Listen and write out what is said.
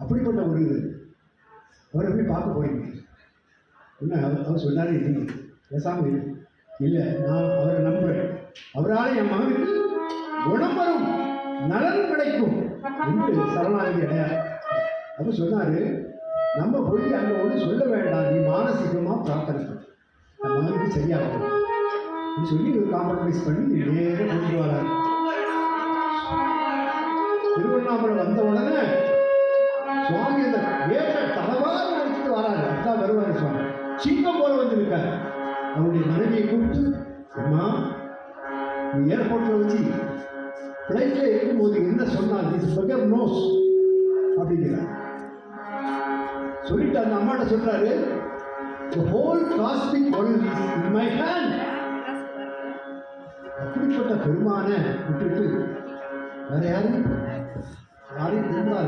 அப்படிப்பட்ட ஒரு அவரை போய் பார்க்க போறீங்க. என்ன அவர் சொன்னார், இல்லை பேசாமல் இரு. இல்லை, நான் அவரை நம்புறேன். அவரால் என் மகனுக்கு குணம் வரும், நலன் கிடைக்கும் என்று சரணாகதி அடையார். அவர் சொன்னார், நம்ம போய் அங்கே ஒன்று சொல்ல வேண்டாம், நீ மானசீகமாக பிரார்த்தனை பண்ணு, என் மகனுக்கு சரியாகும் சொல்லி ஒரு காம்ப்ரமைஸ் பண்ணி நேரம் கொண்டு வரார். திருவண்ணாமலை வந்த உடனே சுவாமி அந்த வேக தளவாக நினைச்சிட்டு வராரு. அதான் வருவார் சுவாமி, சிங்கம் போல வந்திருக்கார். அவருடைய மனைவியை கூப்பிட்டு, அம்மா நீ ஏர்போர்ட்டில் வச்சு ஃப்ளைட்டில் இருக்கும்போது என்ன சொன்னால் திஸ் பகர் நோஸ் அப்படிங்கிறார். சொல்லிட்டு அந்த அம்மாட்ட சொல்றாரு, the whole cosmic world is in my hand. அப்படிப்பட்ட பெருமான விட்டுட்டு வேற யாரையும் திரும்பாது.